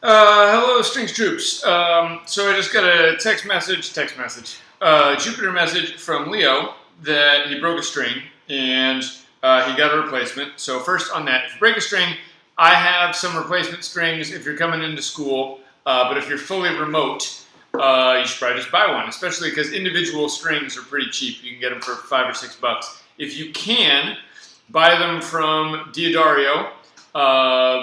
Hello, Strings Troops. So I just got a Jupiter message from Leo that he broke a string and he got a replacement. So first on that, if you break a string, I have some replacement strings if you're coming into school, but if you're fully remote, you should probably just buy one, especially because individual strings are pretty cheap. You can get them for $5 or $6. If you can, buy them from Diodario,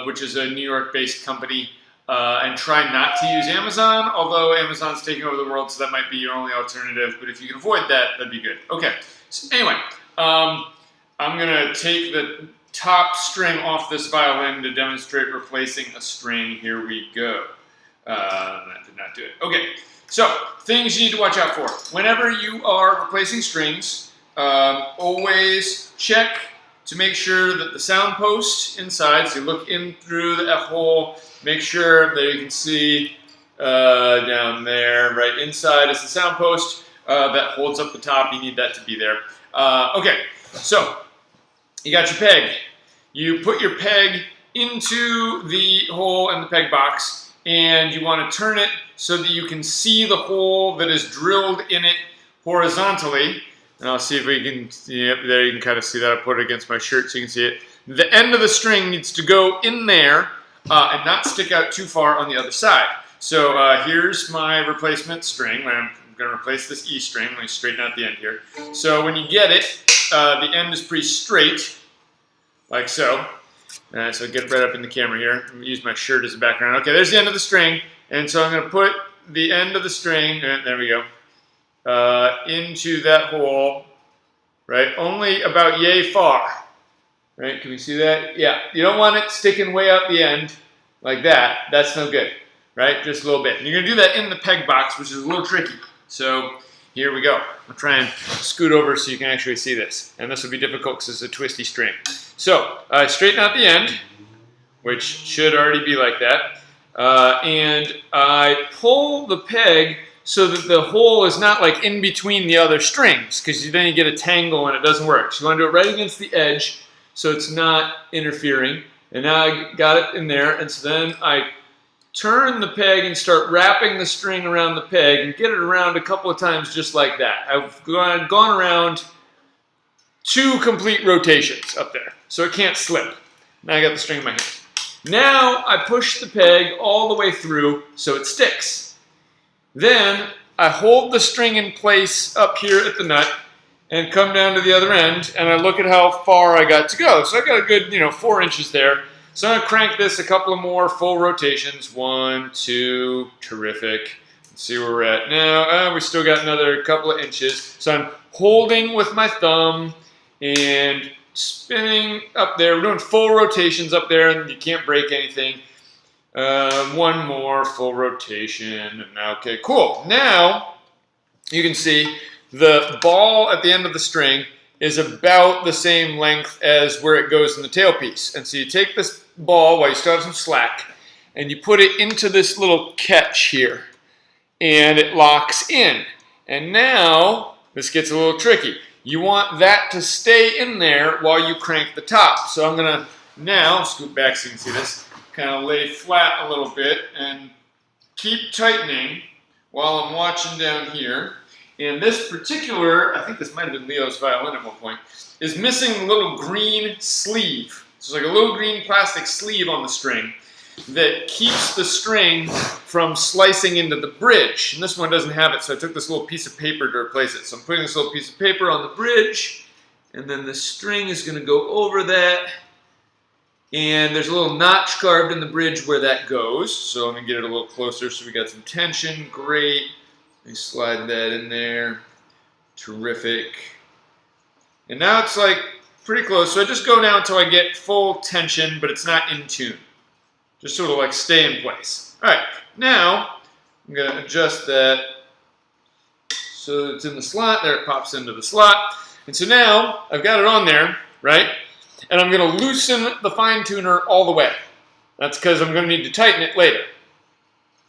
which is a New York-based company. And try not to use Amazon, although Amazon's taking over the world, so that might be your only alternative. But if you can avoid that, that'd be good. Okay, so anyway, I'm going to take the top string off this violin to demonstrate replacing a string. Here we go. That did not do it. Okay, so things you need to watch out for. Whenever you are replacing strings, always check to make sure that the sound post inside, so you look in through the F-hole, make sure that you can see down there, right inside is the sound post that holds up the top. You need that to be there. Okay, so you got your peg. You put your peg into the hole in the peg box, and you want to turn it so that you can see the hole that is drilled in it horizontally. And I'll see if we can, yep, there you can kind of see that. I put it against my shirt so you can see it. The end of the string needs to go in there and not stick out too far on the other side. So here's my replacement string. I'm going to replace this E string. Let me straighten out the end here. So when you get it, the end is pretty straight, like so. So get it right up in the camera here. I'm going to use my shirt as a background. Okay, there's the end of the string. And so I'm going to put the end of the string, there we go, into that hole, right? Only about yay far, right? Can we see that? Yeah, you don't want it sticking way out the end like that. That's no good, right? Just a little bit. And you're gonna do that in the peg box, which is a little tricky. So here we go. I'll try and scoot over so you can actually see this. And this will be difficult because it's a twisty string. So straighten out the end, which should already be like that. And I pull the peg so that the hole is not like in between the other strings, because then you get a tangle and it doesn't work. So you want to do it right against the edge so it's not interfering. And now I got it in there, and so then I turn the peg and start wrapping the string around the peg and get it around a couple of times just like that. I've gone around 2 complete rotations up there, so it can't slip. Now I got the string in my hand. Now I push the peg all the way through so it sticks. Then I hold the string in place up here at the nut and come down to the other end, and I look at how far I got to go. So I got a good, 4 inches there. So I'm gonna crank this a couple of more full rotations. 1, 2, terrific. Let's see where we're at now. We still got another couple of inches. So I'm holding with my thumb and spinning up there. We're doing full rotations up there, and you can't break anything. 1 more full rotation. Okay, cool. Now you can see the ball at the end of the string is about the same length as where it goes in the tailpiece. And so you take this ball while you still have some slack, and you put it into this little catch here, and it locks in. And now this gets a little tricky. You want that to stay in there while you crank the top. So I'm gonna now scoot back so you can see this. Kind of lay flat a little bit and keep tightening while I'm watching down here. And this particular, I think this might have been Leo's violin at one point, is missing a little green sleeve. So it's like a little green plastic sleeve on the string that keeps the string from slicing into the bridge. And this one doesn't have it, so I took this little piece of paper to replace it. So I'm putting this little piece of paper on the bridge, and then the string is going to go over that. And there's a little notch carved in the bridge where that goes. So I'm going to get it a little closer so we got some tension. Great. Let me slide that in there. Terrific. And now it's like pretty close. So I just go now until I get full tension, but it's not in tune. Just sort of like stay in place. All right. Now I'm going to adjust that so it's in the slot. There it pops into the slot. And so now I've got it on there, right? And I'm going to loosen the fine tuner all the way. That's because I'm going to need to tighten it later.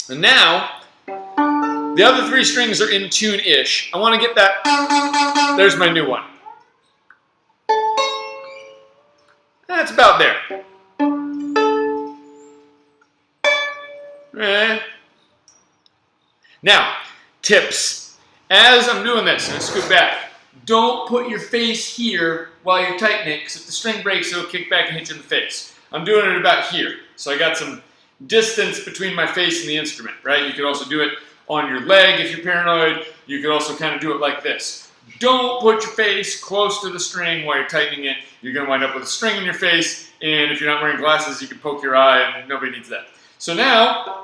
And now, the other 3 strings are in tune-ish. I want to get that. There's my new one. That's about there. Now, tips. As I'm doing this, and I scoot back, don't put your face here while you're tightening it, because if the string breaks, it'll kick back and hit you in the face. I'm doing it about here, so I got some distance between my face and the instrument, right? You could also do it on your leg if you're paranoid. You could also kind of do it like this. Don't put your face close to the string while you're tightening it. You're going to wind up with a string in your face, and if you're not wearing glasses, you can poke your eye, and nobody needs that. So now,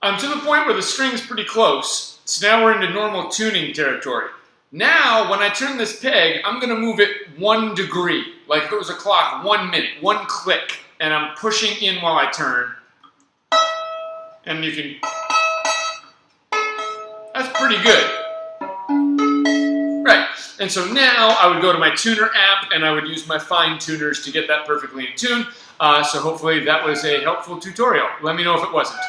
I'm to the point where the string's pretty close, so now we're into normal tuning territory. Now, when I turn this peg, I'm going to move it 1 degree, like if it was a clock, 1 minute, 1 click, and I'm pushing in while I turn. And you can, that's pretty good. Right, and so now I would go to my tuner app and I would use my fine tuners to get that perfectly in tune. So hopefully that was a helpful tutorial. Let me know if it wasn't.